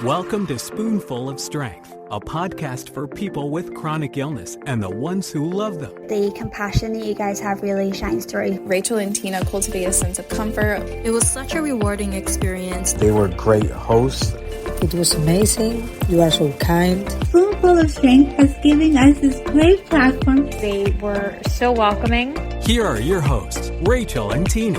Welcome to Spoonful of Strength, a podcast for people with chronic illness and the ones who love them. The compassion that you guys have really shines through. Rachel and Tina cultivate a sense of comfort. It was such a rewarding experience. They were great hosts. It was amazing. You are so kind. Spoonful of Strength has given us this great platform. They were so welcoming. Here are your hosts, Rachel and Tina.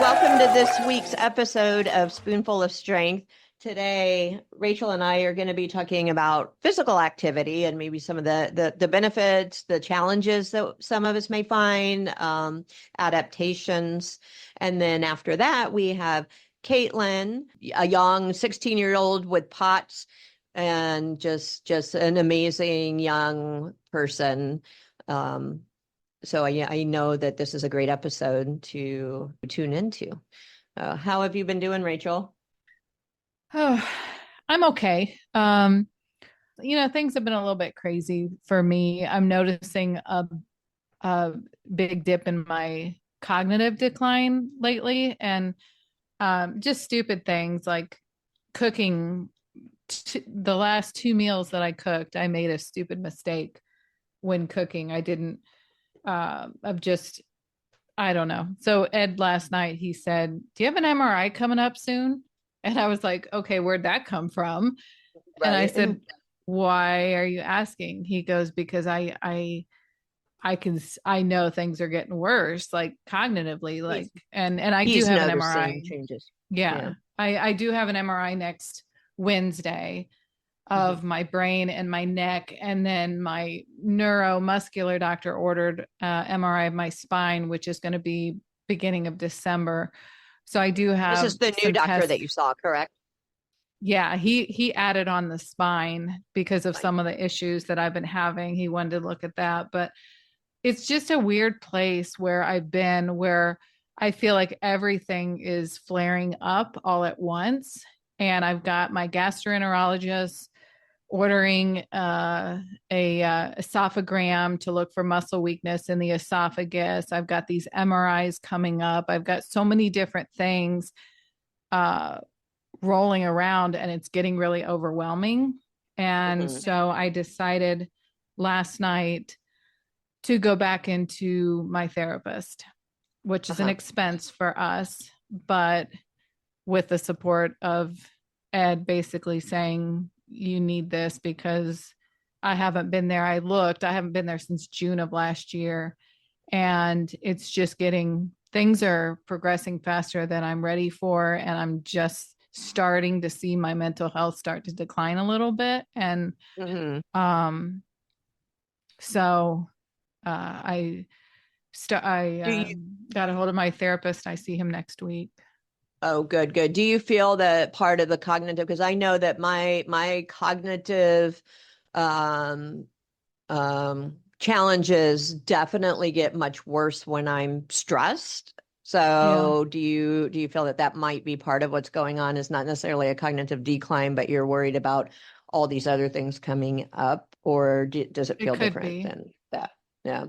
Welcome to this week's episode of Spoonful of Strength. Today, Rachel and I are going to be talking about physical activity and maybe some of the benefits, the challenges that some of us may find, adaptations. And then after that, we have Caitlyn, a young 16-year-old with POTS and just an amazing young person. So I know that this is a great episode to tune into. How have you been doing, Rachel? Oh, I'm okay. Things have been a little bit crazy for me. I'm noticing a big dip in my cognitive decline lately, and just stupid things like cooking. The last 2 meals that I cooked, I made a stupid mistake when cooking. I didn't, I don't know. So Ed last night, he said, "Do you have an MRI coming up soon?" And I was like, okay, where'd that come from? Right. And I said, why are you asking? He goes, because I know things are getting worse, like cognitively, like, and I do have an MRI. Changes. Yeah. I do have an MRI next Wednesday of my brain and my neck. And then my neuromuscular doctor ordered MRI of my spine, which is going to be beginning of December. So I do have. This is the new doctor that you saw, correct? Yeah, he added on the spine because of some of the issues that I've been having. He wanted to look at that, but it's just a weird place where I've been, where I feel like everything is flaring up all at once. And I've got my gastroenterologist ordering a esophagram to look for muscle weakness in the esophagus. I've got these MRIs coming up. I've got so many different things rolling around, and it's getting really overwhelming. And so I decided last night to go back into my therapist, which is an expense for us, but with the support of Ed basically saying, you need this, because I haven't been there. I haven't been there since June of last year. And it's just things are progressing faster than I'm ready for. And I'm just starting to see my mental health start to decline a little bit. And, so, I got a hold of my therapist. I see him next week. Oh, good. Do you feel that part of the cognitive, because I know that my cognitive challenges definitely get much worse when I'm stressed. So do you feel that might be part of what's going on? Is not necessarily a cognitive decline, but you're worried about all these other things coming up, or does it feel different than that? Yeah,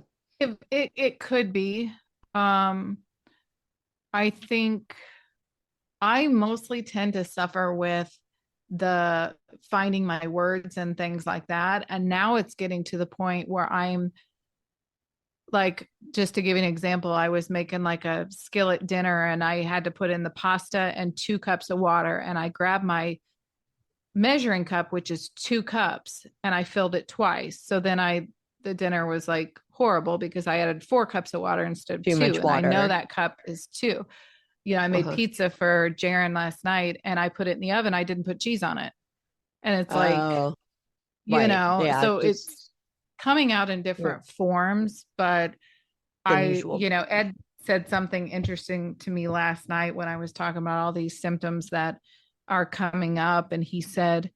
it could be. I think I mostly tend to suffer with the finding my words and things like that. And now it's getting to the point where I'm like, just to give you an example, I was making like a skillet dinner and I had to put in the pasta and 2 cups of water. And I grabbed my measuring cup, which is 2 cups, and I filled it twice. So then the dinner was like horrible because I added 4 cups of water instead of 2. And I know that cup is 2. I made pizza for Jaron last night and I put it in the oven. I didn't put cheese on it. And it's so it's coming out in different forms, but Ed said something interesting to me last night when I was talking about all these symptoms that are coming up. And he said,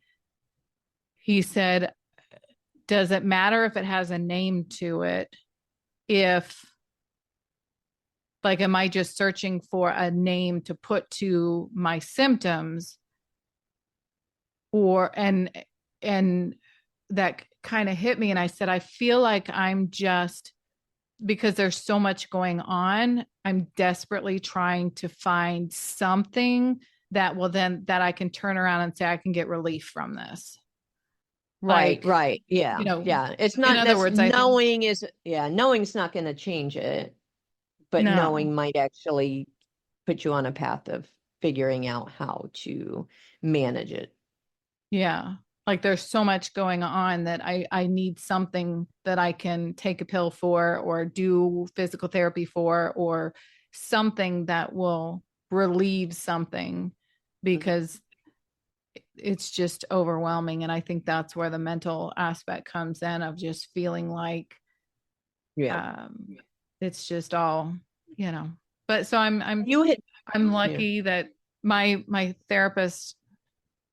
does it matter if it has a name to it? Am I just searching for a name to put to my symptoms, and that kind of hit me. And I said, I feel like I'm just, because there's so much going on, I'm desperately trying to find something that will then that I can turn around and say I can get relief from this. Right, Like, right. Yeah. you know, Yeah. It's in not other words, I think, knowing's not going to change it, but no, knowing might actually put you on a path of figuring out how to manage it. yeah. Like there's so much going on that I need something that I can take a pill for or do physical therapy for, or something that will relieve something, because it's just overwhelming. And I think that's where the mental aspect comes in, of just feeling like it's just all, but so I'm lucky that my therapist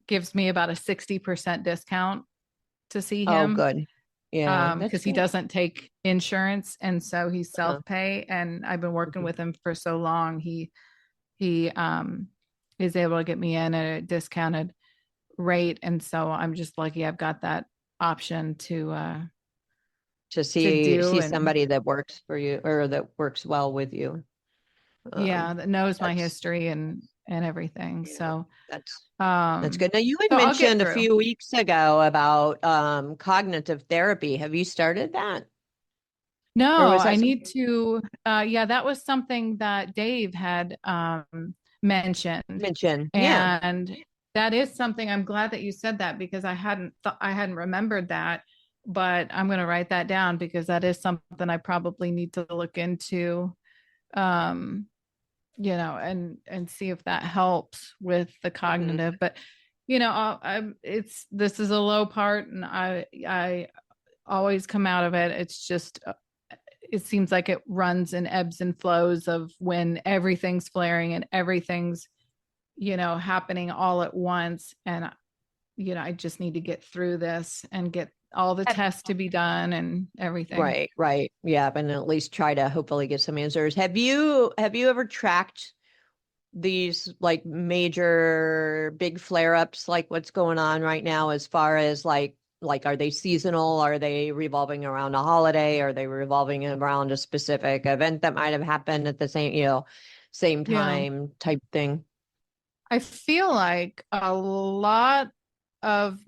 gives me about a 60% discount to see him. Oh, good. Yeah. Because he doesn't take insurance, and so he's Uh-huh. self-pay, and I've been working with him for so long. He is able to get me in at a discounted rate, and so I'm just lucky I've got that option to see somebody that works for you, or that works well with you. That knows my history and everything. So that's good. Now, you had mentioned a few weeks ago about cognitive therapy. Have you started that? No, I need to. That was something that Dave had mentioned. And that is something, I'm glad that you said that, because I hadn't remembered that, but I'm going to write that down, because that is something I probably need to look into, and see if that helps with the cognitive. But this is a low part, and I always come out of it. It's just, it seems like it runs in ebbs and flows of when everything's flaring and everything's, happening all at once. And, I just need to get through this and get all the tests to be done and everything. Right. Yeah. And at least try to hopefully get some answers. Have you ever tracked these like major big flare-ups, like what's going on right now, as far as like, are they seasonal? Are they revolving around a holiday? Are they revolving around a specific event that might have happened at the same time type thing? I feel like a lot of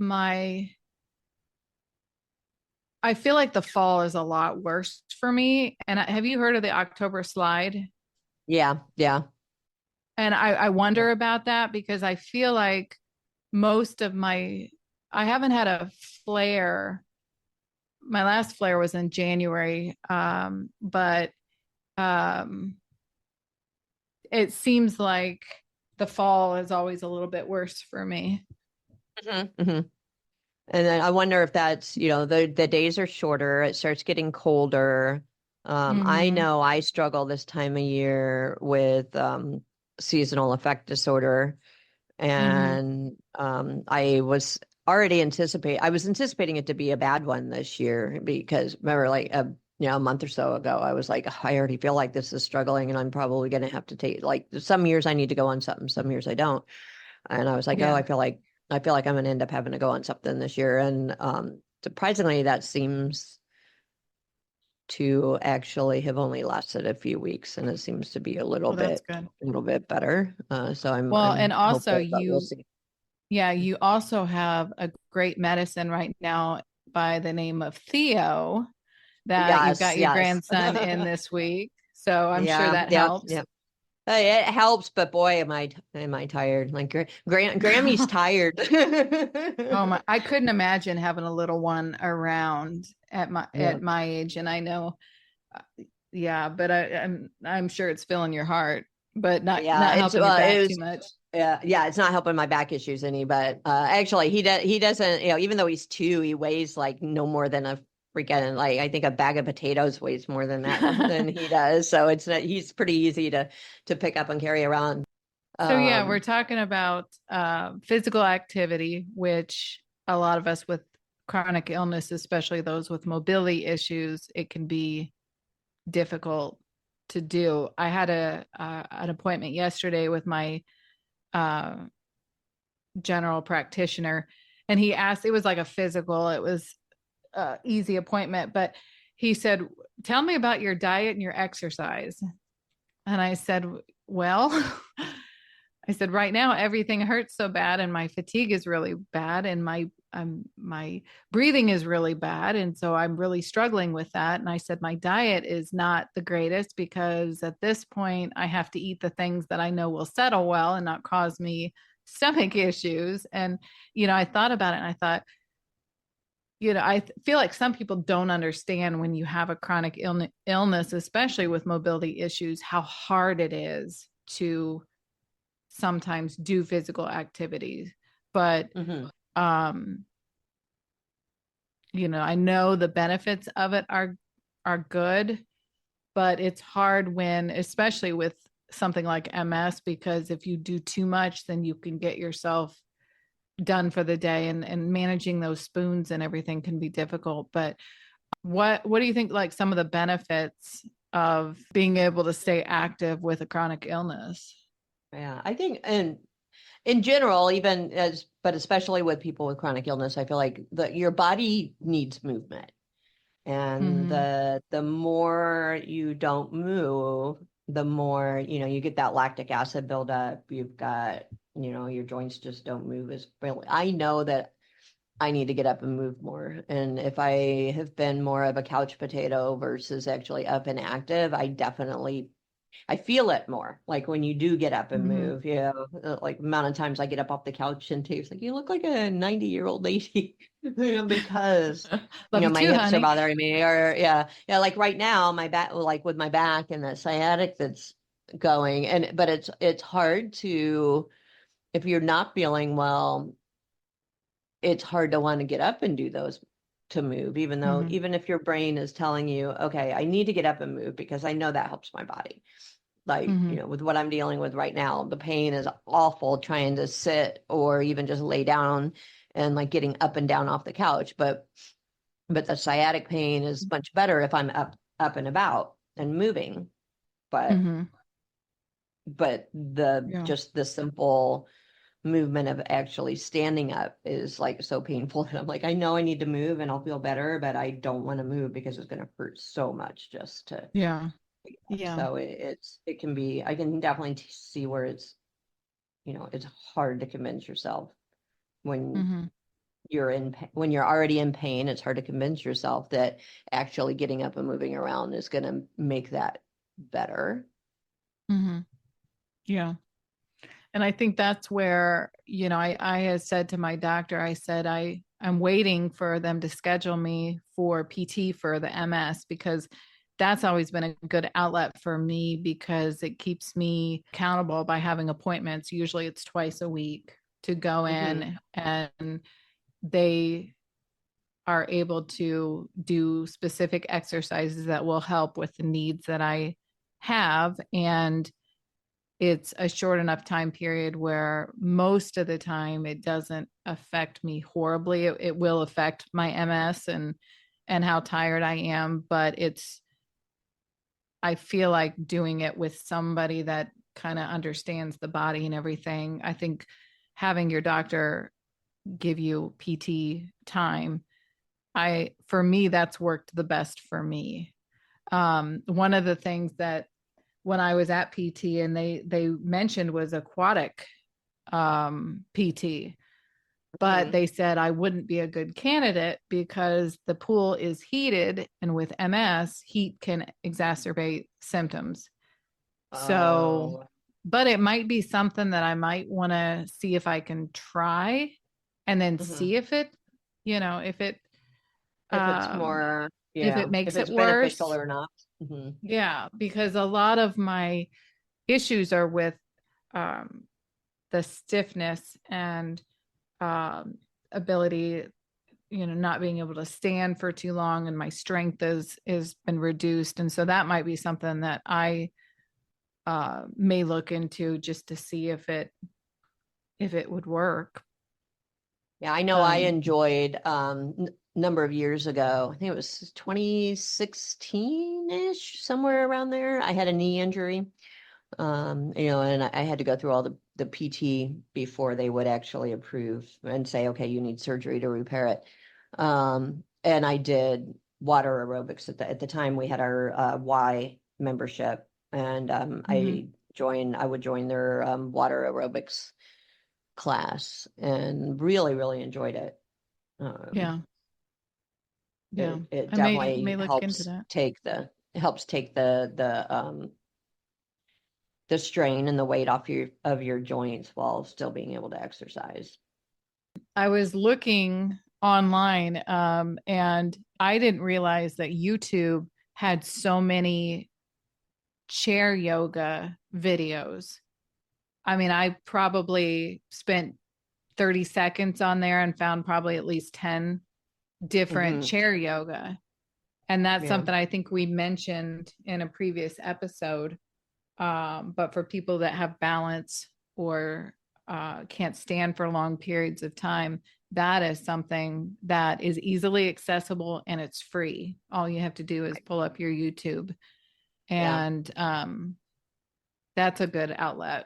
I feel like the fall is a lot worse for me. And have you heard of the October slide? Yeah. And I wonder about that, because I feel like I haven't had a flare. My last flare was in January. But it seems like the fall is always a little bit worse for me. Mm-hmm. Mm-hmm. And then I wonder if that's, the days are shorter. It starts getting colder. I know I struggle this time of year with seasonal affect disorder. And I was anticipating it to be a bad one this year, because remember, like a month or so ago, I was like, I already feel like this is struggling, and I'm probably going to have to take, like, some years I need to go on something, some years I don't. And I was like, I feel like I'm going to end up having to go on something this year. And surprisingly, that seems to actually have only lasted a few weeks, and it seems to be a little bit better. So I'm and also we'll see. You also have a great medicine right now by the name of Theo that you've got your grandson in this week. So I'm sure that helps. Yeah. It helps, but boy, am I tired. Like Grammy's tired. I couldn't imagine having a little one around at my age. And I know, but I'm sure it's filling your heart, but not helping your back too much. Yeah, it's not helping my back issues any, but actually he doesn't, even though he's 2, he weighs like no more than a freaking, like, I think a bag of potatoes weighs more than that than he does. So he's pretty easy to pick up and carry around. So we're talking about physical activity, which a lot of us with chronic illness, especially those with mobility issues, it can be difficult to do. I had an appointment yesterday with my general practitioner, and he asked, it was like a physical, it was easy appointment, but he said, tell me about your diet and your exercise. And I said, well, I said, right now, everything hurts so bad and my fatigue is really bad and my breathing is really bad. And so I'm really struggling with that. And I said, my diet is not the greatest because at this point I have to eat the things that I know will settle well and not cause me stomach issues. And, I thought about it and I thought, I feel like some people don't understand when you have a chronic illness, especially with mobility issues, how hard it is to sometimes do physical activities. But, I know the benefits of it are good, but it's hard when, especially with something like MS, because if you do too much, then you can get yourself done for the day, and managing those spoons and everything can be difficult. But what do you think, like some of the benefits of being able to stay active with a chronic illness? Yeah, I think in general, but especially with people with chronic illness, I feel like your body needs movement. And the more you don't move, the more, you get that lactic acid buildup. You've got, your joints just don't move as freely. I know that I need to get up and move more. And if I have been more of a couch potato versus actually up and active, I feel it more. Like when you do get up and move, like the amount of times I get up off the couch and Tate's like, you look like a 90-year-old lady, because, my hips are bothering me, or like right now, my back, like with my back and the sciatic that's going, but it's hard to, if you're not feeling well, it's hard to want to get up and do those, to move, even if your brain is telling you, okay, I need to get up and move because I know that helps my body. Like, with what I'm dealing with right now, the pain is awful trying to sit or even just lay down and like getting up and down off the couch. But the sciatic pain is much better if I'm up and about and moving. But just the simple movement of actually standing up is like so painful. And I'm like, I know I need to move and I'll feel better, but I don't want to move because it's going to hurt so much just to. So it can be, I can definitely see where it's, it's hard to convince yourself when when you're already in pain. It's hard to convince yourself that actually getting up and moving around is going to make that better. Yeah. And I think that's where, I had said to my doctor, I said, I'm waiting for them to schedule me for PT for the MS, because that's always been a good outlet for me, because it keeps me accountable by having appointments. Usually it's twice a week to go in, and they are able to do specific exercises that will help with the needs that I have. And it's a short enough time period where most of the time it doesn't affect me horribly. It will affect my MS and how tired I am, but I feel like doing it with somebody that kind of understands the body and everything. I think having your doctor give you PT time, for me, that's worked the best for me. One of the things that when I was at PT and they mentioned was aquatic PT, but they said I wouldn't be a good candidate because the pool is heated, and with MS, heat can exacerbate symptoms. So, but it might be something that I might want to see if I can try, and then see if it, if it's more, if it makes it worse beneficial or not. Yeah, because a lot of my issues are with the stiffness and ability, not being able to stand for too long, and my strength is been reduced. And so that might be something that I may look into just to see if it would work. Yeah, I know I enjoyed number of years ago, I think it was 2016-ish, somewhere around there, I had a knee injury. And I had to go through all the PT before they would actually approve and say, okay, you need surgery to repair it. And I did water aerobics at the time. We had our Y membership, and I would join their water aerobics class, and really, really enjoyed it. Yeah. It I definitely may look into that. helps take the strain and the weight off of your joints while still being able to exercise. I was looking online, and I didn't realize that YouTube had so many chair yoga videos. I mean, I probably spent 30 seconds on there and found probably at least 10 different chair yoga. And that's something I think we mentioned in a previous episode. But for people that have balance or can't stand for long periods of time, that is something that is easily accessible and it's free. All you have to do is pull up your YouTube, and that's a good outlet.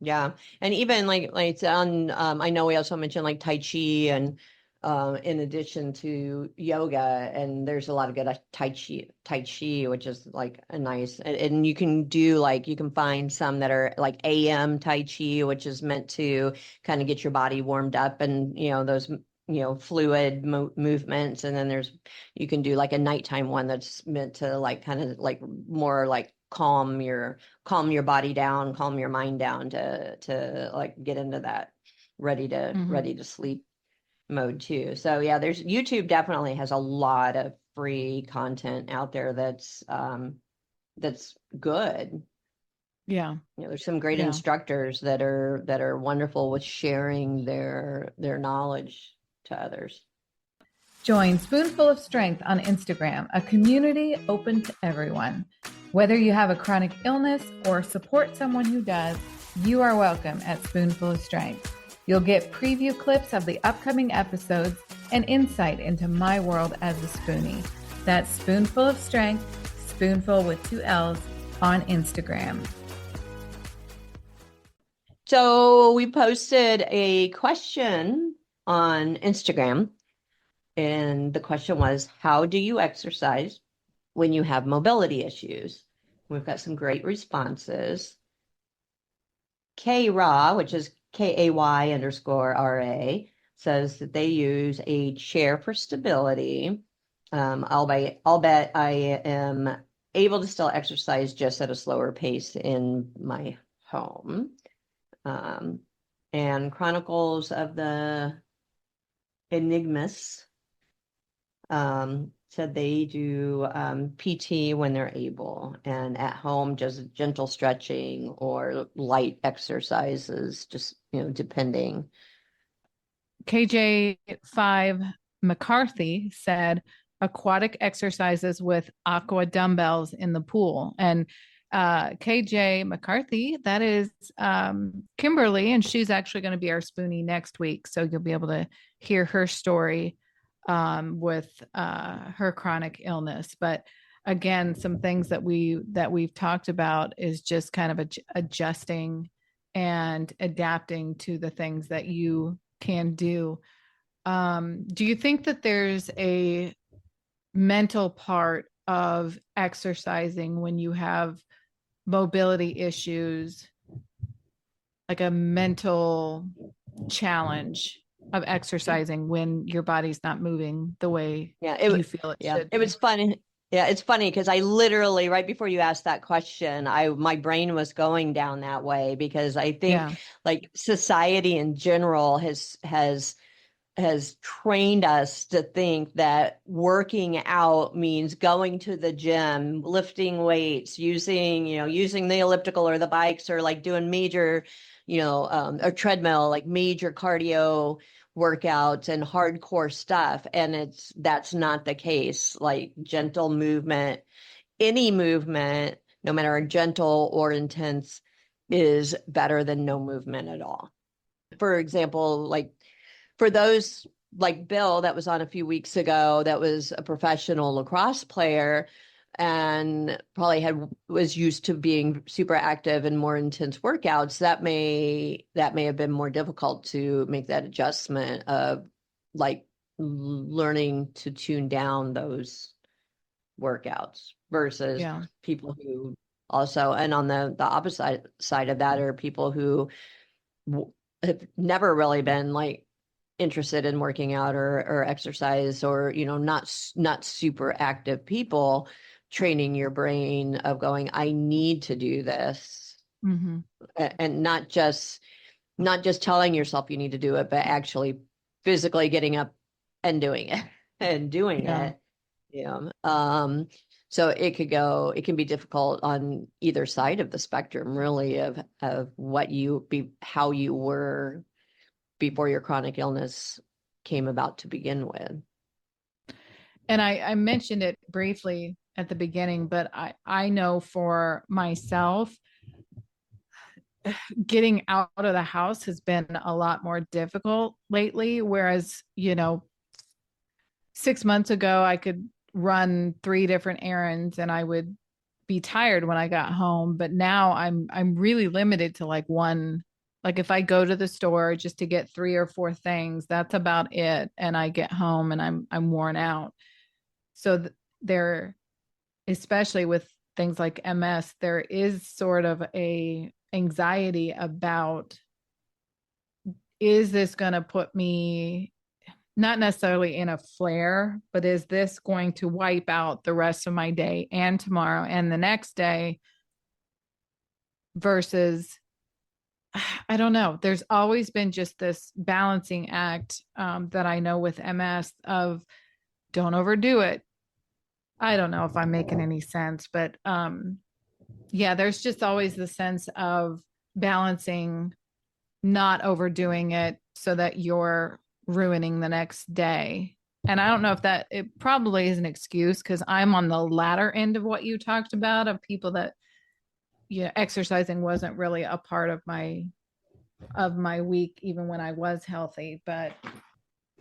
Yeah. And even like it's on, I know we also mentioned like Tai Chi, and in addition to yoga, and there's a lot of good Tai Chi, which is like a nice, and you can do like, you can find some that are like AM Tai Chi, which is meant to kind of get your body warmed up, and, those, fluid movements. And then you can do like a nighttime one that's meant to like kind of like more like calm your body down, calm your mind down to like get into that ready to sleep mode too. So yeah, YouTube definitely has a lot of free content out there that's good. Yeah. There's some great instructors that are wonderful with sharing their knowledge to others. Join Spoonful of Strength on Instagram, a community open to everyone. Whether you have a chronic illness or support someone who does, you are welcome at Spoonful of Strength. You'll get preview clips of the upcoming episodes and insight into my world as a spoonie. That's Spoonful of Strength, Spoonful with 2 L's, on Instagram. So we posted a question on Instagram, and the question was, how do you exercise when you have mobility issues? We've got some great responses. K-Ra, which is KAY_RA, says that they use a chair for stability. I'll bet I am able to still exercise just at a slower pace in my home. And Chronicles of the Enigmas said they do PT when they're able, and at home just gentle stretching or light exercises, just depending. KJ5 McCarthy said aquatic exercises with aqua dumbbells in the pool. And KJ McCarthy, that is Kimberly, and she's actually going to be our spoonie next week, so you'll be able to hear her story with her chronic illness. But again, some things that we've talked about is just kind of adjusting and adapting to the things that you can do. Do you think that there's a mental part of exercising when you have mobility issues, like a mental challenge of exercising when your body's not moving the way you feel it should? It was funny. Yeah, it's funny because I literally, right before you asked that question, my brain was going down that way, because I think like society in general has trained us to think that working out means going to the gym, lifting weights, using the elliptical or the bikes, or like doing major, a treadmill, like major cardio workouts and hardcore stuff. And that's not the case. Like gentle movement, any movement, no matter gentle or intense, is better than no movement at all. For example, like for those like Bill that was on a few weeks ago, that was a professional lacrosse player and probably was used to being super active and more intense workouts, that may have been more difficult to make that adjustment of like learning to tune down those workouts versus people who also. And on the opposite side of that are people who have never really been like interested in working out or exercise, or, you know, not super active people, training your brain of going, I need to do this. Mm-hmm. And not just telling yourself you need to do it, but actually physically getting up and doing it and doing it. Yeah. So it can be difficult on either side of the spectrum, really, of how you were before your chronic illness came about to begin with. And I mentioned it briefly at the beginning, but I know for myself, getting out of the house has been a lot more difficult lately. Whereas, you know, 6 months ago, I could run 3 different errands and I would be tired when I got home. But now I'm really limited to like one. Like if I go to the store just to get 3 or 4 things, that's about it. And I get home and I'm worn out. So there, especially with things like MS, there is sort of a anxiety about, is this going to put me not necessarily in a flare, but is this going to wipe out the rest of my day and tomorrow and the next day? Versus, I don't know. There's always been just this balancing act that I know with MS of don't overdo it. I don't know if I'm making any sense, but yeah, there's just always the sense of balancing, not overdoing it so that you're ruining the next day. And I don't know if it probably is an excuse, because I'm on the latter end of what you talked about, of people that, you know, exercising wasn't really a part of my week, even when I was healthy. But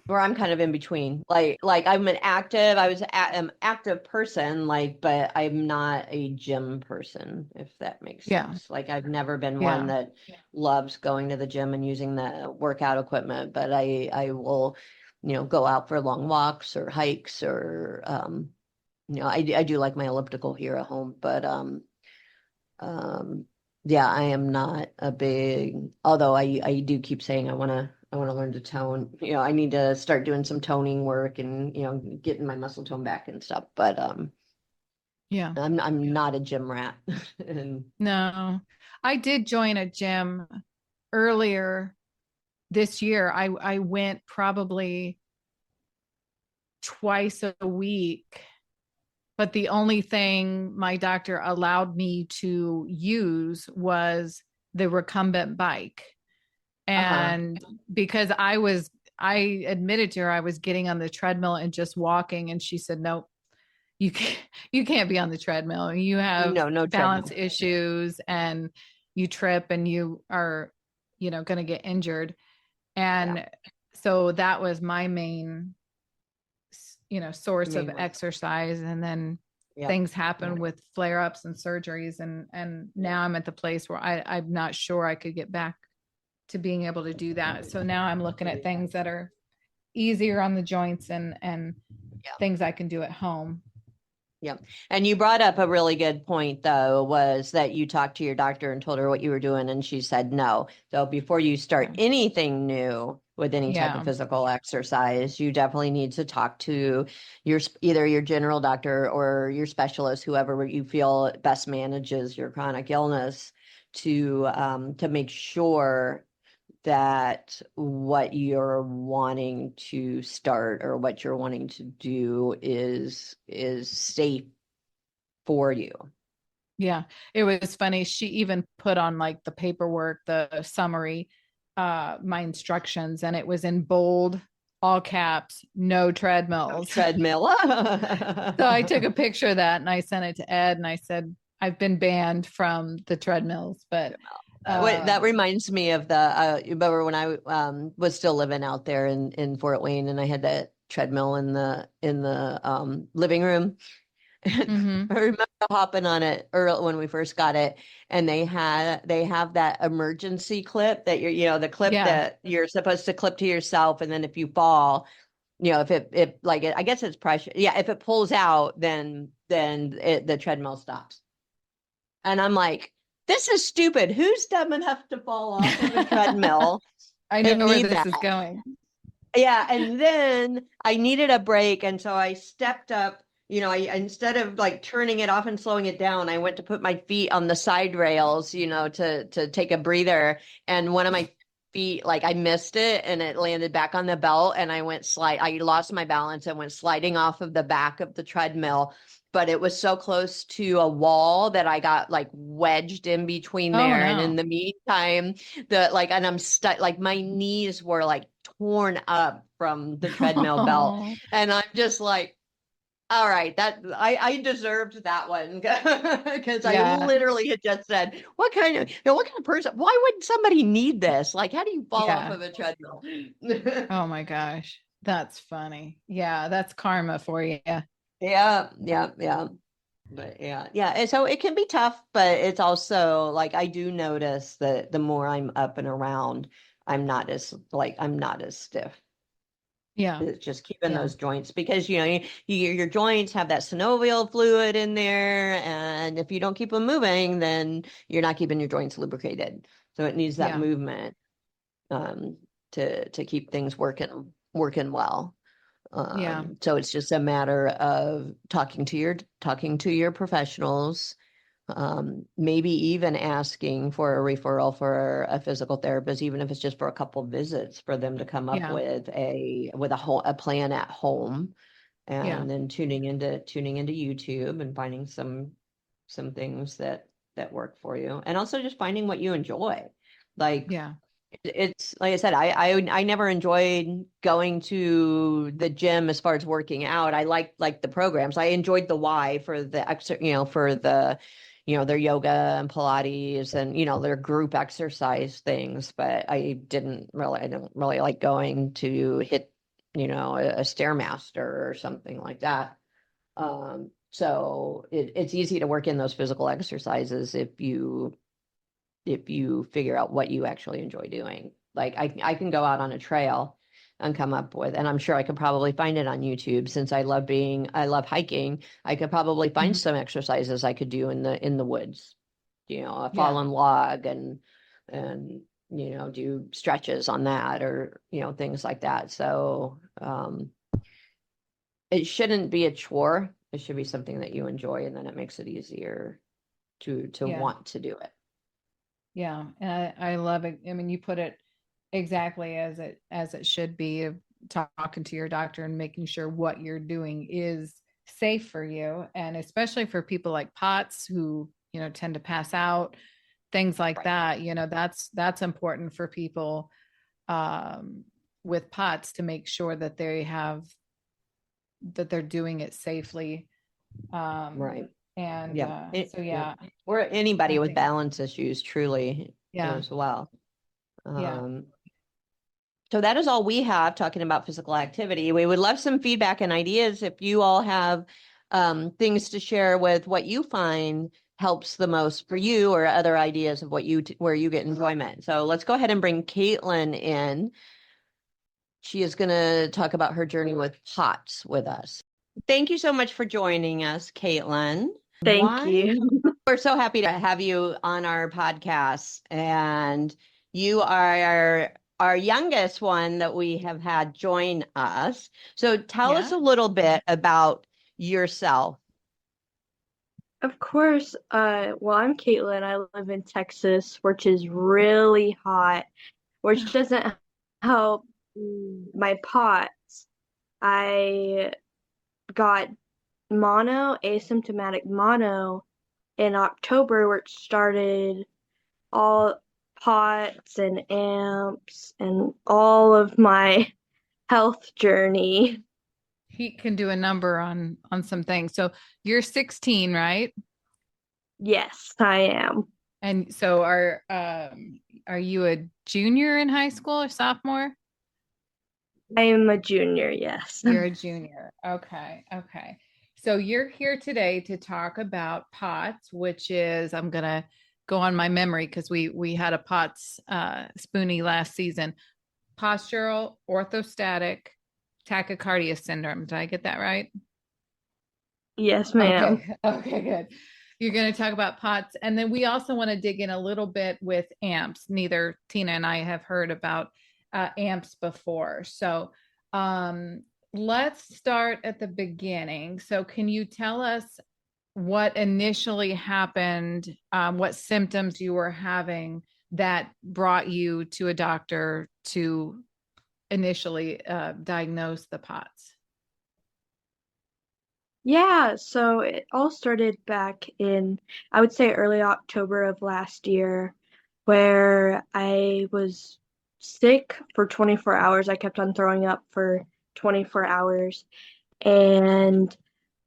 where I'm kind of in between, like I'm an active person, like, but I'm not a gym person, if that makes sense. Like I've never been one that loves going to the gym and using the workout equipment, but I will, you know, go out for long walks or hikes, or you know, I do like my elliptical here at home, but yeah, I am not a big, although I do keep saying I want to learn to tone. You know, I need to start doing some toning work and, you know, getting my muscle tone back and stuff. But yeah, I'm not a gym rat. And no, I did join a gym earlier this year. I went probably twice a week, but the only thing my doctor allowed me to use was the recumbent bike. And because I admitted to her, I was getting on the treadmill and just walking. And she said, nope, you can't be on the treadmill. You have no balance issues and you trip and you are, you know, going to get injured. And so that was my main, you know, source of exercise. And then things happen with flare-ups and surgeries. And now I'm at the place where I'm not sure I could get back to being able to do that. So now I'm looking at things that are easier on the joints and things I can do at home. Yeah. And you brought up a really good point, though, was that you talked to your doctor and told her what you were doing, and she said no. So before you start anything new with any type of physical exercise, you definitely need to talk to either your general doctor or your specialist, whoever you feel best manages your chronic illness, to make sure that what you're wanting to start or what you're wanting to do is safe for you. Yeah, it was funny. She even put on like the paperwork, the summary, my instructions, and it was in bold, all caps, no treadmills. No treadmill. So I took a picture of that and I sent it to Ed and I said, I've been banned from the treadmills, but that reminds me of remember when I was still living out there in Fort Wayne, and I had that treadmill in the living room. I remember hopping on it early when we first got it, and they have that emergency clip that the clip that you're supposed to clip to yourself, and then if you fall, you know, if it I guess it's pressure. Yeah, if it pulls out, then the treadmill stops. And I'm like, this is stupid. Who's dumb enough to fall off of a treadmill? I know and where need this that? is going. Yeah. And then I needed a break. And so I stepped up, I instead of like turning it off and slowing it down, I went to put my feet on the side rails, to take a breather. And one of my feet, like I missed it and it landed back on the belt, and I lost my balance and went sliding off of the back of the treadmill. But it was so close to a wall that I got like wedged in between there. No. And in the meantime, and I'm stuck, like my knees were like torn up from the treadmill belt. And I'm just like, all right, that I deserved that one because I literally had just said, what kind of person, why would somebody need this? Like, how do you fall off of a treadmill? Oh my gosh. That's funny. Yeah. That's karma for you. Yeah. But yeah. And so it can be tough, but it's also like, I do notice that the more I'm up and around, I'm not as stiff. Yeah. It's just keeping those joints, because your joints have that synovial fluid in there, and if you don't keep them moving, then you're not keeping your joints lubricated. So it needs that movement to keep things working well. So it's just a matter of talking to your professionals, maybe even asking for a referral for a physical therapist, even if it's just for a couple visits, for them to come up with a plan at home, and then tuning into YouTube and finding some things that work for you, and also just finding what you enjoy. It's like I said, I never enjoyed going to the gym as far as working out. I like the programs. I enjoyed the why for the for the their yoga and Pilates and their group exercise things, but I don't really like going to hit a Stairmaster or something like that. So it's easy to work in those physical exercises if you figure out what you actually enjoy doing. Like I can go out on a trail and come up with, and I'm sure I could probably find it on YouTube, since I love hiking. I could probably find some exercises I could do in the woods, a fallen log and do stretches on that, or, things like that. So it shouldn't be a chore. It should be something that you enjoy, and then it makes it easier to want to do it. Yeah. And I love it. I mean, you put it exactly as it should be, of talking to your doctor and making sure what you're doing is safe for you. And especially for people like POTS who, tend to pass out, things like that, that's important for people with POTS, to make sure that they're doing it safely. Right. And or anybody with balance issues, truly, as well. So that is all we have talking about physical activity. We would love some feedback and ideas if you all have things to share with what you find helps the most for you, or other ideas of where you get enjoyment. So let's go ahead and bring Caitlyn in. She is going to talk about her journey with POTS with us. Thank you so much for joining us, Caitlyn. Thank you. We're so happy to have you on our podcast, and you are our youngest one that we have had join us. So tell us a little bit about yourself. Of course. Well, I'm Caitlyn. I live in Texas, which is really hot, which doesn't help my POTS. I got asymptomatic mono in October, which started all POTS and AMPS and all of my health journey. He can do a number on some things. So you're 16, right? Yes, I am. And so are you a junior in high school or sophomore? I am a junior, yes. You're a junior. Okay. So you're here today to talk about POTS, which is, I'm going to go on my memory because we had a POTS spoonie last season. Postural, orthostatic, tachycardia syndrome. Did I get that right? Yes, ma'am. Okay, good. You're going to talk about POTS. And then we also want to dig in a little bit with AMPS. Neither Tina and I have heard about AMPS before. So let's start at the beginning. So can you tell us what initially happened, what symptoms you were having that brought you to a doctor to initially diagnose the POTS? Yeah, so it all started back in, I would say, early October of last year, where I was sick for 24 hours. I kept on throwing up for 24 hours. And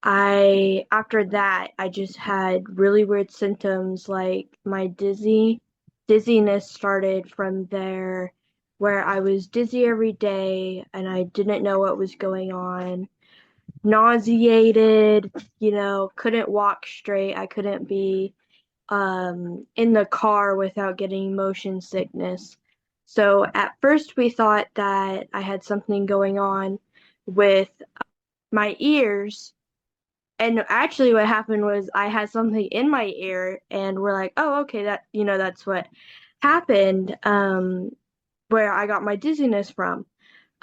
after that, I just had really weird symptoms, like my dizziness started from there, where I was dizzy every day and I didn't know what was going on. Nauseated, couldn't walk straight. I couldn't be in the car without getting motion sickness. So at first we thought that I had something going on with my ears. And actually what happened was I had something in my ear and we're like, oh, okay, that's what happened, where I got my dizziness from.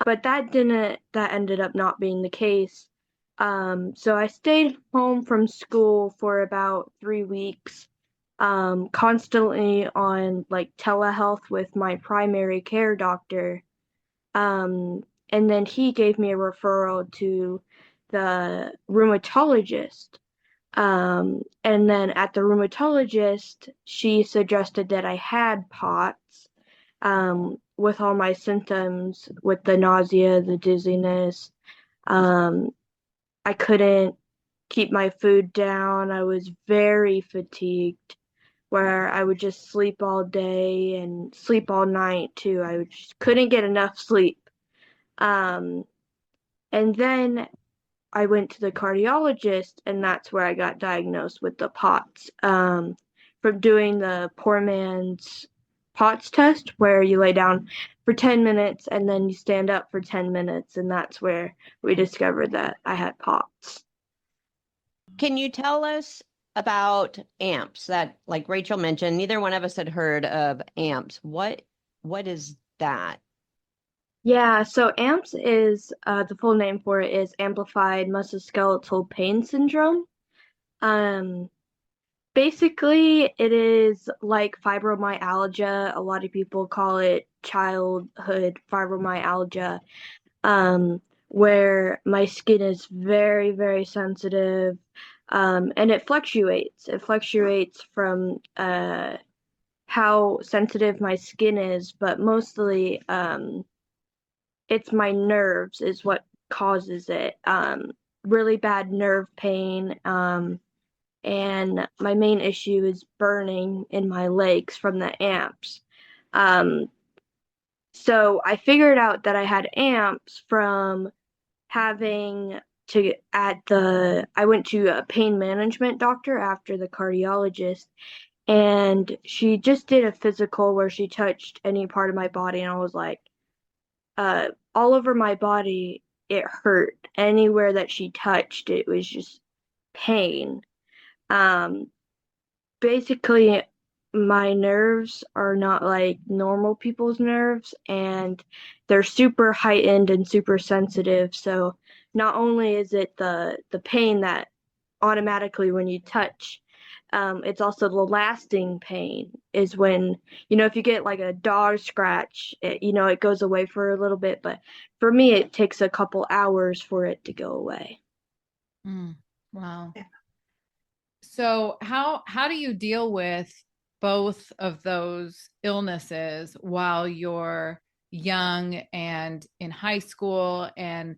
But that ended up not being the case. So I stayed home from school for about 3 weeks, constantly on like telehealth with my primary care doctor. And then he gave me a referral to the rheumatologist. And then at the rheumatologist, she suggested that I had POTS, with all my symptoms, with the nausea, the dizziness. I couldn't keep my food down. I was very fatigued, where I would just sleep all day and sleep all night too. I just couldn't get enough sleep. And then I went to the cardiologist, and that's where I got diagnosed with the POTS, from doing the poor man's POTS test, where you lay down for 10 minutes and then you stand up for 10 minutes. And that's where we discovered that I had POTS. Can you tell us about AMPS? That, like Rachel mentioned, neither one of us had heard of AMPS. What is that? Yeah, so AMPS is, the full name for it is Amplified Musculoskeletal Pain Syndrome. Basically, it is like fibromyalgia. A lot of people call it childhood fibromyalgia, where my skin is very, very sensitive, and it fluctuates. It fluctuates from how sensitive my skin is, but mostly it's my nerves is what causes it. Really bad nerve pain. And my main issue is burning in my legs from the AMPS. So I figured out that I had AMPS from having I went to a pain management doctor after the cardiologist, and she just did a physical where she touched any part of my body, and I was like, all over my body, it hurt. Anywhere that she touched, it was just pain. Basically, my nerves are not like normal people's nerves, and they're super heightened and super sensitive. So not only is it the pain that automatically when you touch, it's also the lasting pain is when, if you get like a dog scratch, it goes away for a little bit, but for me, it takes a couple hours for it to go away. Wow. Yeah. So how do you deal with both of those illnesses while you're young and in high school and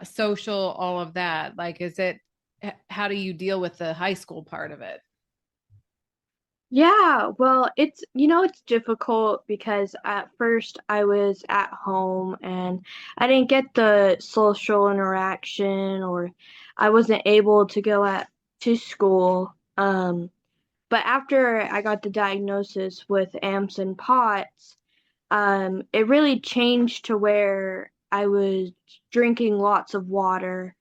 social, all of that? Like, how do you deal with the high school part of it? Yeah, well, it's difficult because at first I was at home and I didn't get the social interaction, or I wasn't able to go to school. But after I got the diagnosis with AMPS and POTS, it really changed to where I was drinking lots of water,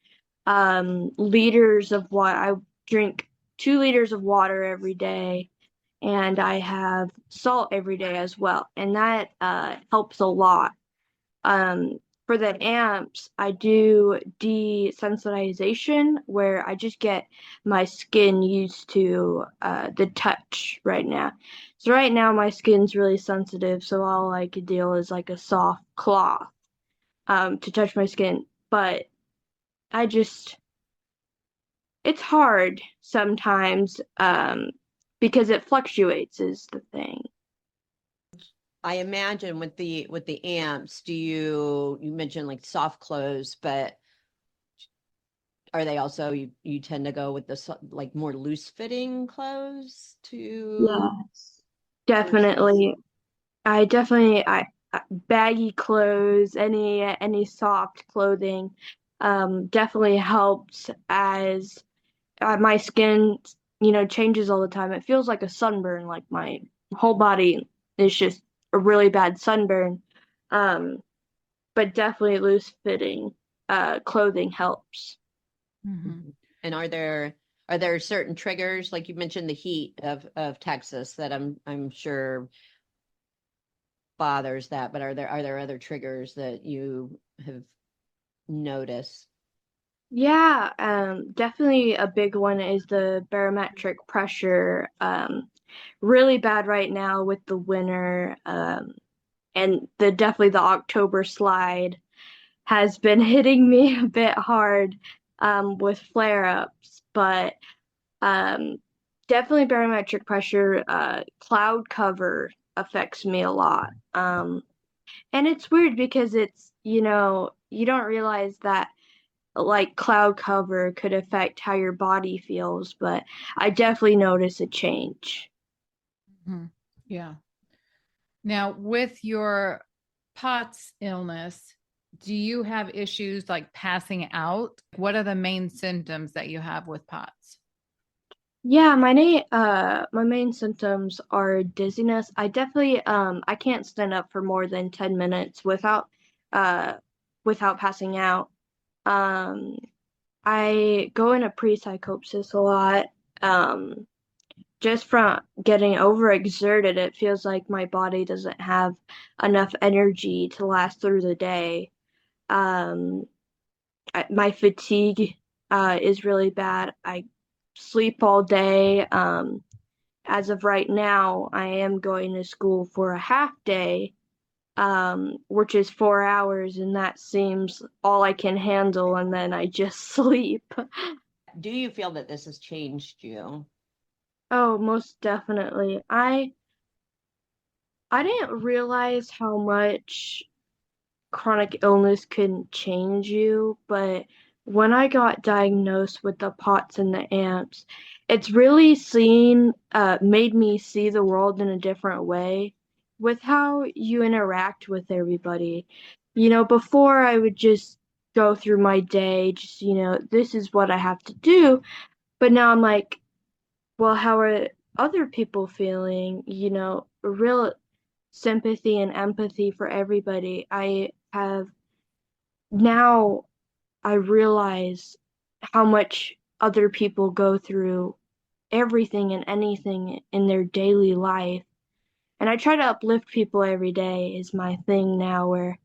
liters of water. I drink 2 liters of water every day, and I have salt every day as well, and that helps a lot. For the AMPS, I do desensitization, where I just get my skin used to the touch right now. So right now my skin's really sensitive, so all I could deal is like a soft cloth to touch my skin. But it's hard sometimes because it fluctuates is the thing. I imagine with the AMPS, you mentioned like soft clothes, but are they also you tend to go with the like more loose fitting clothes too? Yes, definitely. I baggy clothes, any soft clothing, definitely helps as my skin, changes all the time. It feels like a sunburn, like my whole body is just a really bad sunburn. But definitely loose fitting clothing helps. Mm-hmm. And are there certain triggers, like you mentioned the heat of Texas, that I'm sure bothers that, but are there other triggers that you have noticed? Yeah, definitely a big one is the barometric pressure. Really bad right now with the winter, and definitely the October slide has been hitting me a bit hard with flare-ups, but definitely barometric pressure, cloud cover affects me a lot. And it's weird because it's, you don't realize that like cloud cover could affect how your body feels, but I definitely notice a change. Mm-hmm. Yeah. Now, with your POTS illness, do you have issues like passing out? What are the main symptoms that you have with POTS? Yeah, my main symptoms are dizziness. I definitely I can't stand up for more than 10 minutes without passing out. I go into pre-psychosis a lot. Just from getting overexerted, it feels like my body doesn't have enough energy to last through the day. My fatigue is really bad. I sleep all day. As of right now, I am going to school for a half day, which is 4 hours, and that seems all I can handle, and then I just sleep. Do you feel that this has changed you? Oh, most definitely. I didn't realize how much chronic illness can change you, but when I got diagnosed with the POTS and the AMPS, it's really made me see the world in a different way with how you interact with everybody. Before I would just go through my day, just, this is what I have to do. But now I'm like, well, how are other people feeling? Real sympathy and empathy for everybody. Now I realize how much other people go through everything and anything in their daily life. And I try to uplift people every day is my thing now, where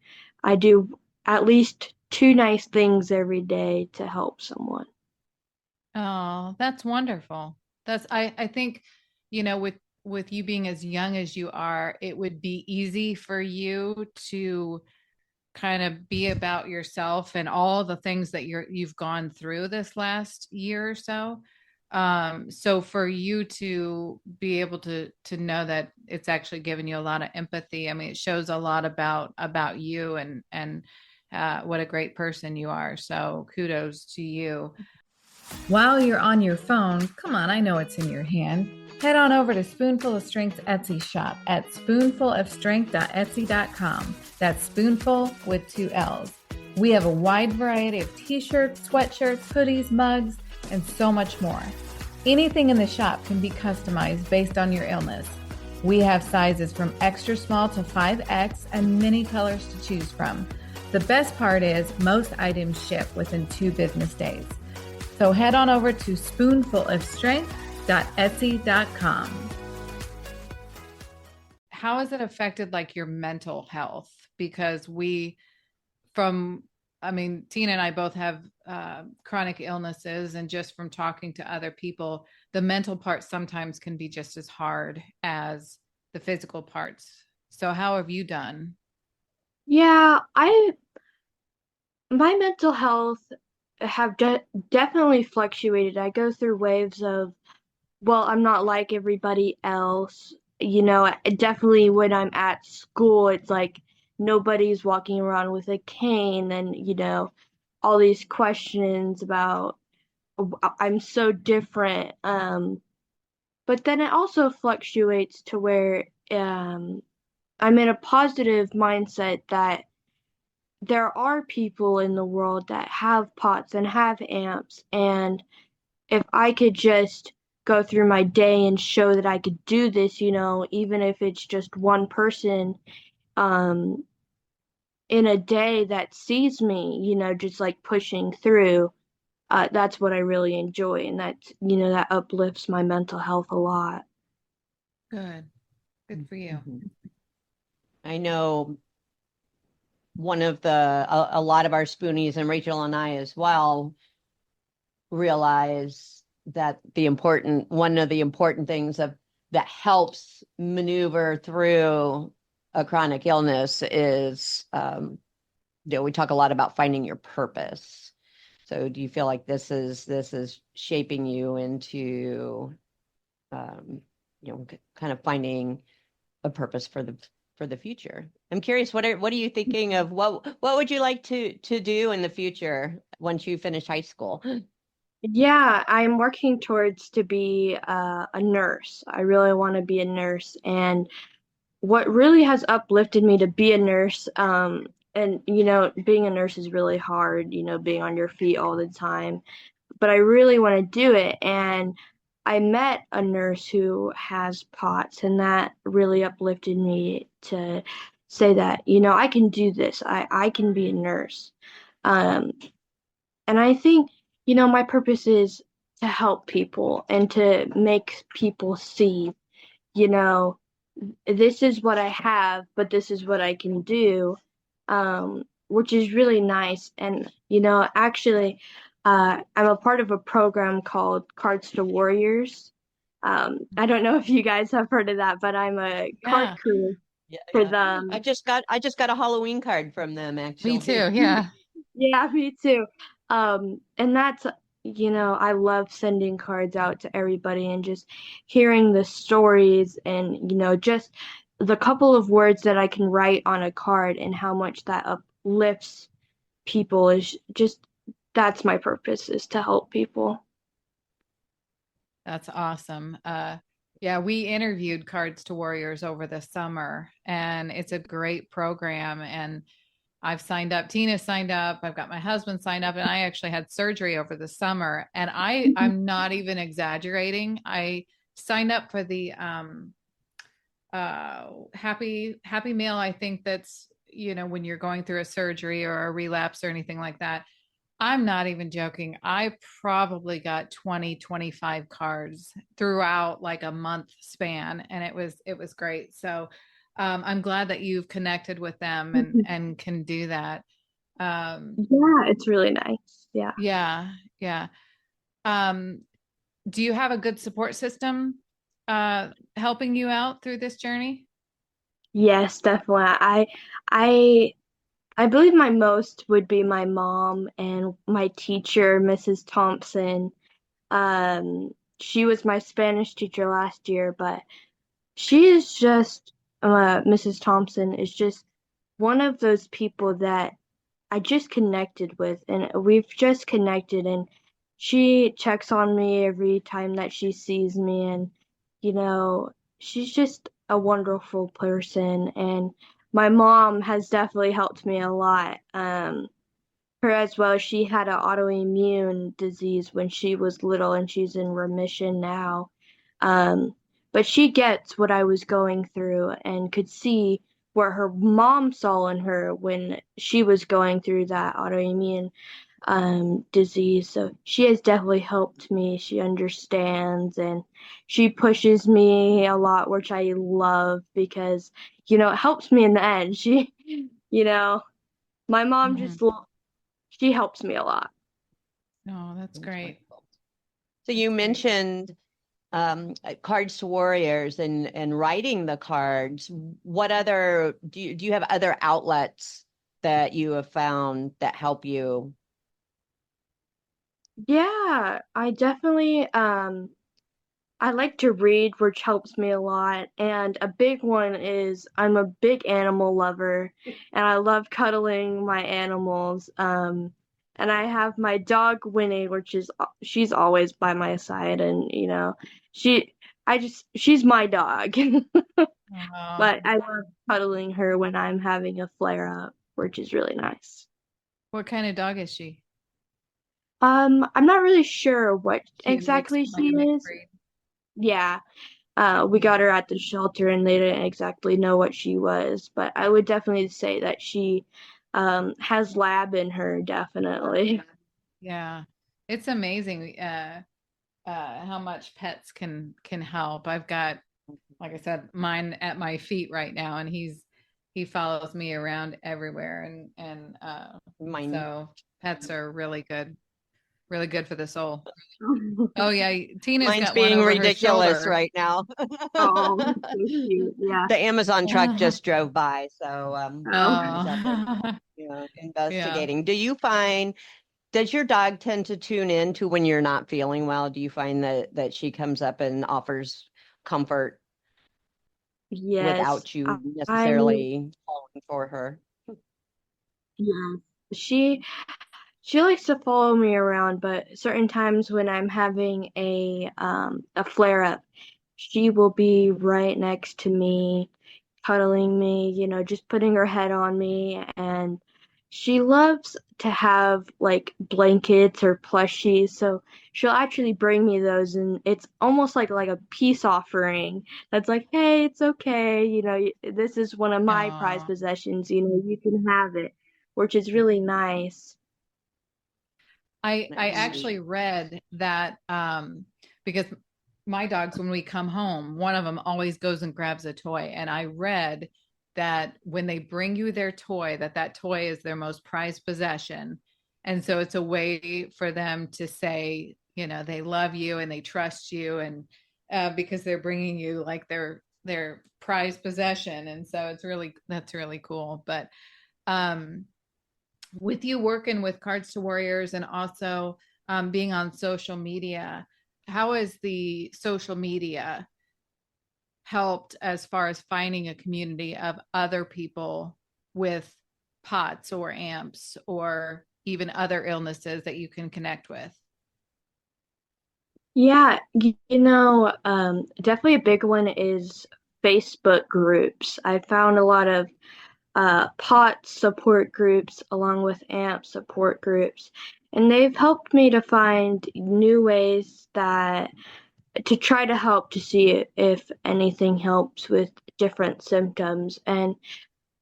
I do at least 2 nice things every day to help someone. Oh, that's wonderful. I think, with you being as young as you are, it would be easy for you to kind of be about yourself and all the things that you've gone through this last year or so. So for you to be able to know that it's actually given you a lot of empathy. I mean, it shows a lot about you and what a great person you are. So kudos to you. While you're on your phone, come on, I know it's in your hand. Head on over to Spoonful of Strength Etsy shop at spoonfulofstrength.etsy.com. That's spoonful with 2 L's. We have a wide variety of t-shirts, sweatshirts, hoodies, mugs, and so much more. Anything in the shop can be customized based on your illness. We have sizes from extra small to 5X and many colors to choose from. The best part is most items ship within 2 business days. So head on over to spoonfulofstrength.etsy.com. How has it affected like your mental health? Because Tina and I both have chronic illnesses, and just from talking to other people, the mental part sometimes can be just as hard as the physical parts. So how have you done? Yeah, my mental health have definitely fluctuated. I go through waves of, well, I'm not like everybody else. Definitely when I'm at school, it's like nobody's walking around with a cane, and, all these questions about I'm so different. But then it also fluctuates to where I'm in a positive mindset that there are people in the world that have POTS and have AMPS, and if I could just go through my day and show that I could do this, even if it's just one person in a day that sees me, just like pushing through, that's what I really enjoy, and that uplifts my mental health a lot. Good for you. I know a lot of our spoonies, and Rachel and I as well, realize that one of the important things that helps maneuver through a chronic illness is, we talk a lot about finding your purpose. So do you feel like this is shaping you into, kind of finding a purpose for the future? I'm curious, what are you thinking of? What would you like to do in the future once you finish high school? Yeah, I'm working towards to be a nurse. I really want to be a nurse, and what really has uplifted me to be a nurse, and being a nurse is really hard, being on your feet all the time, but I really want to do it. And I met a nurse who has POTS, and that really uplifted me to say that, I can do this. I can be a nurse. And I think, my purpose is to help people and to make people see, this is what I have, but this is what I can do, which is really nice. And, actually, I'm a part of a program called Cards to Warriors. I don't know if you guys have heard of that, but I'm a card crew for them. I just got a Halloween card from them, actually. Me too. Yeah. Yeah, me too. And that's, I love sending cards out to everybody and just hearing the stories and, just the couple of words that I can write on a card and how much that uplifts people is just, that's my purpose, is to help people. That's awesome. Yeah, we interviewed Cards to Warriors over the summer, and it's a great program. And I've signed up. Tina signed up. I've got my husband signed up, and I actually had surgery over the summer. And I'm not even exaggerating. I signed up for the happy meal. I think that's, when you're going through a surgery or a relapse or anything like that. I'm not even joking. I probably got 20, 25 cards throughout like a month span, and it was great. So I'm glad that you've connected with them and can do that. Yeah, it's really nice. Yeah. Yeah. Do you have a good support system helping you out through this journey? Yes, definitely. I believe my most would be my mom and my teacher, Mrs. Thompson. She was my Spanish teacher last year, but she is just, Mrs. Thompson is just one of those people that I just connected with, and we've just connected, and she checks on me every time that she sees me, and, she's just a wonderful person, and my mom has definitely helped me a lot. Her as well, she had an autoimmune disease when she was little, and she's in remission now. But she gets what I was going through and could see what her mom saw in her when she was going through that autoimmune. disease. So she has definitely helped me. She understands and she pushes me a lot, which I love because, it helps me in the end. My mom she helps me a lot. Oh, that's great. So you mentioned Cards to Warriors and writing the cards. What other do you have other outlets that you have found that help you? Yeah, I definitely I like to read, which helps me a lot. And a big one is I'm a big animal lover and I love cuddling my animals. And I have my dog Winnie, she's always by my side and she she's my dog. But I love cuddling her when I'm having a flare up, which is really nice. What kind of dog is she? I'm not really sure what She exactly like she a mixed is. breed? Yeah. We got her at the shelter and they didn't exactly know what she was, but I would definitely say that she has lab in her, definitely. Yeah. It's amazing how much pets can help. I've got, like I said, mine at my feet right now, and he follows me around everywhere, and so pets are really good for the soul. Oh yeah, Tina's Mine's got one being over her ridiculous shoulder right now. Oh, so cute. Yeah. The Amazon truck just drove by, so I was out Oh. there, Yeah. investigating. Does your dog tend to tune in to when you're not feeling well? Do you find that she comes up and offers comfort Yes. without you I mean, necessarily calling for her? yeah. She likes to follow me around, but certain times when I'm having a flare up, she will be right next to me, cuddling me, just putting her head on me. And she loves to have like blankets or plushies. So she'll actually bring me those. And it's almost like a peace offering that's like, hey, it's okay. This is one of my prized Aw. possessions. You can have it, which is really nice. I Nice. actually read that because my dogs, when we come home, one of them always goes and grabs a toy, and I read that when they bring you their toy, that toy is their most prized possession, and so it's a way for them to say, they love you and they trust you, and because they're bringing you like their prized possession, and so that's really cool. But um with you working with Cards to Warriors and also being on social media, how has the social media helped as far as finding a community of other people with POTS or AMPS or even other illnesses that you can connect with? Yeah, definitely a big one is Facebook groups. I found a lot of POT support groups along with AMP support groups, and they've helped me to find new ways that to try to help to see if anything helps with different symptoms, and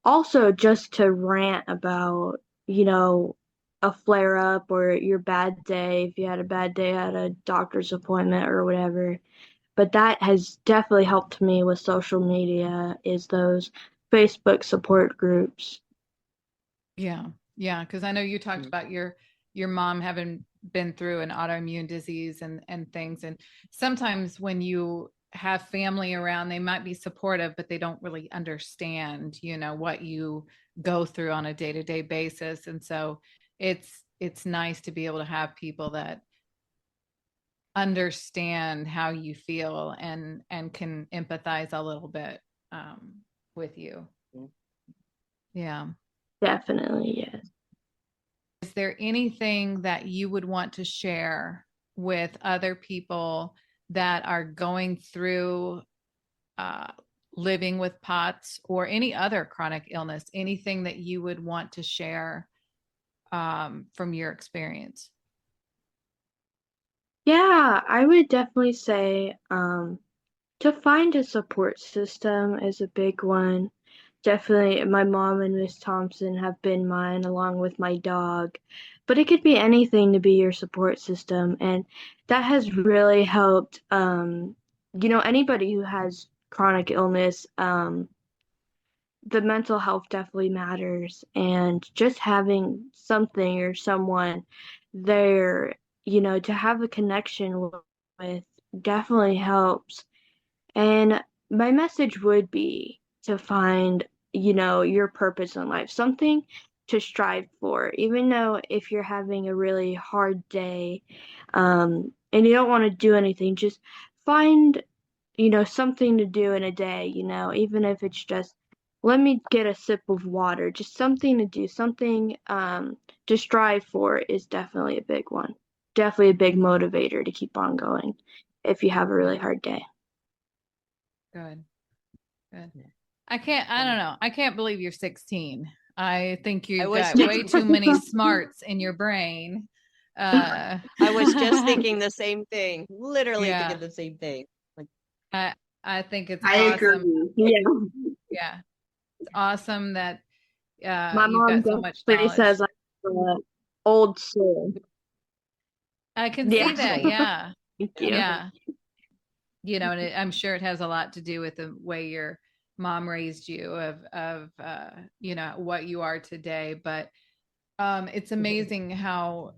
also just to rant about, a flare up or your bad day if you had a bad day at a doctor's appointment or whatever. But that has definitely helped me with social media is those Facebook support groups. Yeah. Yeah. Because I know you talked about your mom having been through an autoimmune disease and things. And sometimes when you have family around, they might be supportive, but they don't really understand, what you go through on a day-to-day basis. And so it's nice to be able to have people that understand how you feel and can empathize a little bit with you. Yeah. Definitely, yes. Is there anything that you would want to share with other people that are going through living with POTS or any other chronic illness? Anything that you would want to share from your experience? Yeah, I would definitely say to find a support system is a big one. Definitely, my mom and Miss Thompson have been mine along with my dog. But it could be anything to be your support system, and that has really helped. Anybody who has chronic illness, the mental health definitely matters, and just having something or someone there, to have a connection with definitely helps. And my message would be to find, your purpose in life, something to strive for, even though if you're having a really hard day, and you don't want to do anything, just find, something to do in a day, even if it's just, let me get a sip of water, just something to do, something to strive for is definitely a big one. Definitely a big motivator to keep on going if you have a really hard day. Good. I don't know. I can't believe you're 16. I think you've got way too many smarts in your brain. I was just thinking the same thing, literally thinking the same thing. I think it's I awesome. agree. Yeah. It's awesome that my mom you've got so much knowledge. says I'm old soul. I can see that. Yeah. Thank you. Yeah. And I'm sure it has a lot to do with the way your mom raised you of what you are today. But it's amazing how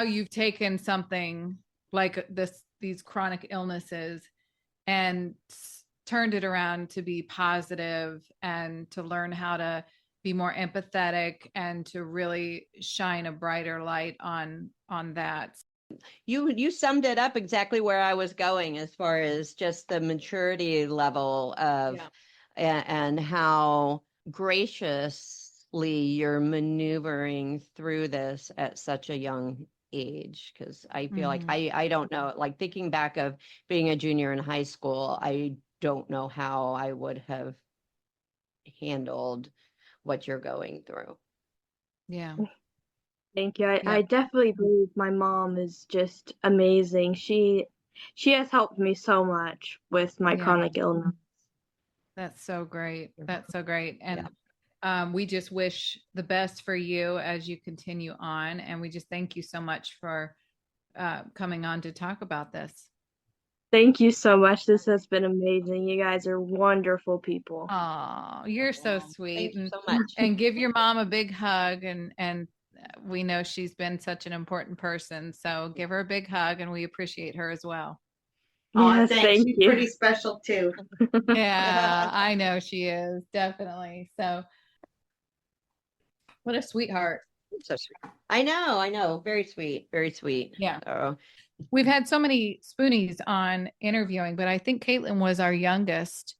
you've taken something like these chronic illnesses and turned it around to be positive and to learn how to be more empathetic and to really shine a brighter light on that. You summed it up exactly where I was going as far as just the maturity level of and how graciously you're maneuvering through this at such a young age. Because I feel like I don't know, like thinking back of being a junior in high school, I don't know how I would have handled what you're going through. Yeah. Thank you. I definitely believe my mom is just amazing. She has helped me so much with my chronic illness. That's so great. That's so great. And we just wish the best for you as you continue on. And we just thank you so much for coming on to talk about this. Thank you so much. This has been amazing. You guys are wonderful people. Oh, you're so sweet. Thank you so much. And give your mom a big hug. And we know she's been such an important person. So give her a big hug, and we appreciate her as well. Yes, thank She's you. pretty special too. Yeah, I know she is, definitely. So what a sweetheart. So sweet. I know. Very sweet. Very sweet. Yeah. We've had so many Spoonies on interviewing, but I think Caitlyn was our youngest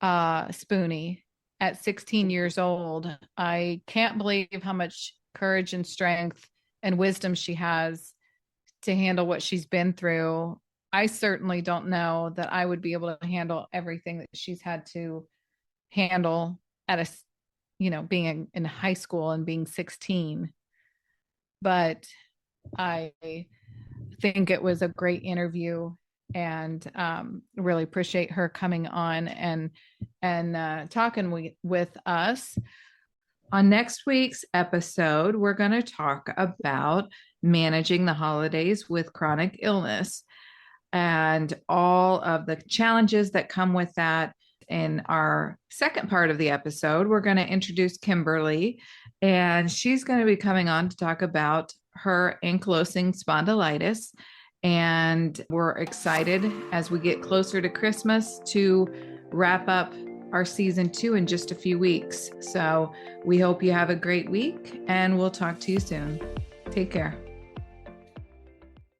Spoonie at 16 years old. I can't believe how much courage and strength and wisdom she has to handle what she's been through. I certainly don't know that I would be able to handle everything that she's had to handle at being in high school and being 16. But I think it was a great interview, and really appreciate her coming on and talking with us. On next week's episode, we're going to talk about managing the holidays with chronic illness and all of the challenges that come with that. In our second part of the episode, we're going to introduce Kimberly, and she's going to be coming on to talk about her ankylosing spondylitis. And we're excited as we get closer to Christmas to wrap up our season 2 in just a few weeks. So we hope you have a great week, and we'll talk to you soon. Take care.